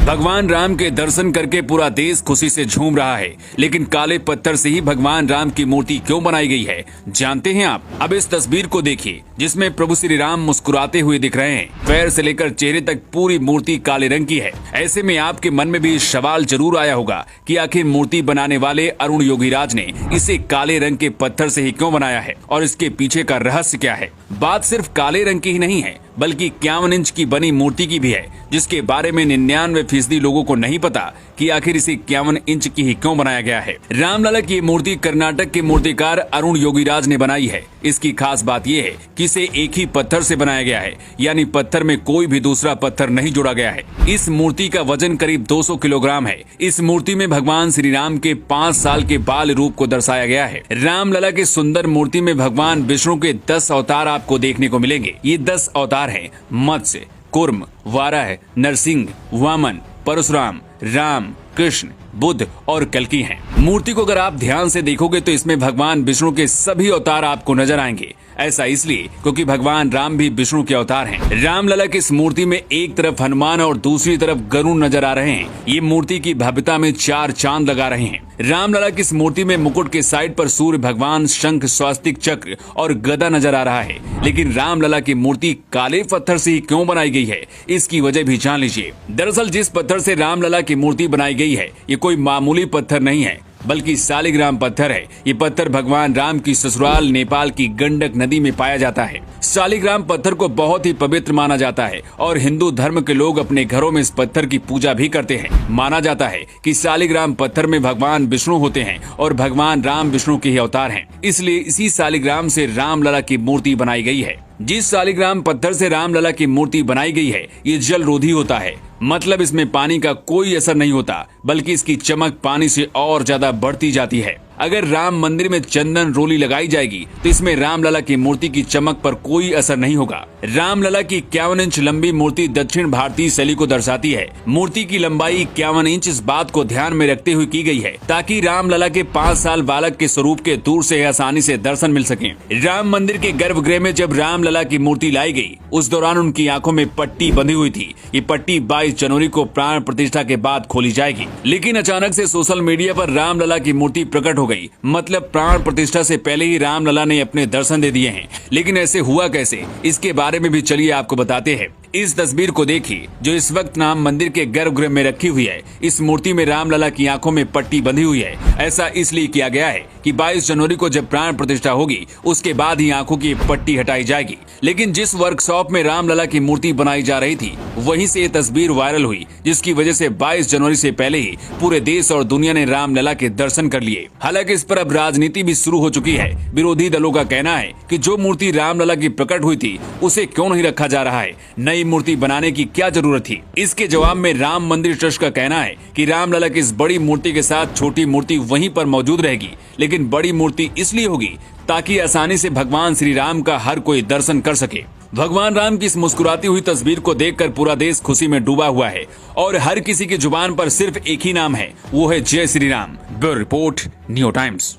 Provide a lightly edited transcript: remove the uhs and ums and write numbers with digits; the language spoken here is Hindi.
भगवान राम के दर्शन करके पूरा देश खुशी से झूम रहा है, लेकिन काले पत्थर से ही भगवान राम की मूर्ति क्यों बनाई गई है, जानते हैं आप? अब इस तस्वीर को देखिए, जिसमें प्रभु श्री राम मुस्कुराते हुए दिख रहे हैं। पैर से लेकर चेहरे तक पूरी मूर्ति काले रंग की है। ऐसे में आपके मन में भी सवाल जरूर आया होगा कि आखिर मूर्ति बनाने वाले अरुण योगीराज ने इसे काले रंग के पत्थर से ही क्यों बनाया है और इसके पीछे का रहस्य क्या है। बात सिर्फ काले रंग की ही नहीं है, बल्कि 51 इंच की बनी मूर्ति की भी है, जिसके बारे में 99% लोगों को नहीं पता कि आखिर इसे 51 इंच की ही क्यों बनाया गया है। रामलला की मूर्ति कर्नाटक के मूर्तिकार अरुण योगीराज ने बनाई है। इसकी खास बात यह है कि इसे एक ही पत्थर से बनाया गया है, यानी पत्थर में कोई भी दूसरा पत्थर नहीं जोड़ा गया है। इस मूर्ति का वजन करीब 200 किलोग्राम है। इस मूर्ति में भगवान श्री राम के 5 साल के बाल रूप को दर्शाया गया है। रामलला की सुंदर मूर्ति में भगवान विष्णु के 10 अवतार आपको देखने को मिलेंगे। ये 10 अवतार हैं: मत्स्य, कूर्म, वाराह, नरसिंह, वामन, परशुराम, राम, कृष्ण, बुद्ध और कल्कि हैं। मूर्ति को अगर आप ध्यान से देखोगे तो इसमें भगवान विष्णु के सभी अवतार आपको नजर आएंगे। ऐसा इसलिए क्योंकि भगवान राम भी विष्णु के अवतार हैं। रामलला की इस मूर्ति में एक तरफ हनुमान और दूसरी तरफ गरुड़ नजर आ रहे हैं। ये मूर्ति की भव्यता में 4 चांद लगा रहे हैं। रामलला की इस मूर्ति में मुकुट के साइड पर सूर्य भगवान, शंख, स्वास्तिक चक्र और गदा नजर आ रहा है। लेकिन रामलला की मूर्ति काले पत्थर से ही क्यों बनाई गई है, इसकी वजह भी जान लीजिए। दरअसल जिस पत्थर से रामलला की मूर्ति बनाई गई है, ये कोई मामूली पत्थर नहीं है, बल्कि शालिग्राम पत्थर है। ये पत्थर भगवान राम की ससुराल नेपाल की गंडक नदी में पाया जाता है। शालिग्राम पत्थर को बहुत ही पवित्र माना जाता है और हिंदू धर्म के लोग अपने घरों में इस पत्थर की पूजा भी करते हैं। माना जाता है कि शालिग्राम पत्थर में भगवान विष्णु होते हैं और भगवान राम विष्णु के ही अवतार हैं। इसलिए इसी शालिग्राम से रामलला की मूर्ति बनाई गई है। जिस शालिग्राम पत्थर से रामलला की मूर्ति बनाई गई है, ये जल रोधी होता है। मतलब इसमें पानी का कोई असर नहीं होता, बल्कि इसकी चमक पानी से और ज्यादा बढ़ती जाती है। अगर राम मंदिर में चंदन रोली लगाई जाएगी तो इसमें रामलला की मूर्ति की चमक पर कोई असर नहीं होगा। रामलला की 51 इंच लंबी मूर्ति दक्षिण भारतीय शैली को दर्शाती है। मूर्ति की लंबाई 51 इंच इस बात को ध्यान में रखते हुए की गई है ताकि रामलला के 5 साल बालक के स्वरूप के दूर से आसानी से दर्शन मिल सके। राम मंदिर के गर्भगृह में जब रामलला की मूर्ति लाई गई, उस दौरान उनकी आंखों में पट्टी बंधी हुई थी। ये पट्टी 22 जनवरी को प्राण प्रतिष्ठा के बाद खोली जाएगी। लेकिन अचानक से सोशल मीडिया पर रामलला की मूर्ति प्रकट हो गई। मतलब प्राण प्रतिष्ठा से पहले ही रामलला ने अपने दर्शन दे दिए हैं। लेकिन ऐसे हुआ कैसे, इसके बारे में भी चलिए आपको बताते हैं। इस तस्वीर को देखिए जो इस वक्त राम मंदिर के गर्भगृह में रखी हुई है। इस मूर्ति में रामलला की आंखों में पट्टी बंधी हुई है। ऐसा इसलिए किया गया है कि 22 जनवरी को जब प्राण प्रतिष्ठा होगी, उसके बाद ही आंखों की पट्टी हटाई जाएगी। लेकिन जिस वर्कशॉप में रामलला की मूर्ति बनाई जा रही थी, वहीं से ये तस्वीर वायरल हुई, जिसकी वजह से 22 जनवरी से पहले ही पूरे देश और दुनिया ने रामलला के दर्शन कर लिए। हालांकि इस पर अब राजनीति भी शुरू हो चुकी है। विरोधी दलों का कहना है कि जो मूर्ति रामलला की प्रकट हुई थी, उसे क्यों नहीं रखा जा रहा है, नई मूर्ति बनाने की क्या जरूरत थी। इसके जवाब में राम मंदिर ट्रस्ट का कहना है कि रामलला की इस बड़ी मूर्ति के साथ छोटी मूर्ति वहीं पर मौजूद रहेगी, लेकिन बड़ी मूर्ति इसलिए होगी ताकि आसानी से भगवान श्री राम का हर कोई दर्शन कर सके। भगवान राम की इस मुस्कुराती हुई तस्वीर को देखकर पूरा देश खुशी में डूबा हुआ है और हर किसी की जुबान पर सिर्फ एक ही नाम है, वो है जय Shri Ram. Bureau report, new times.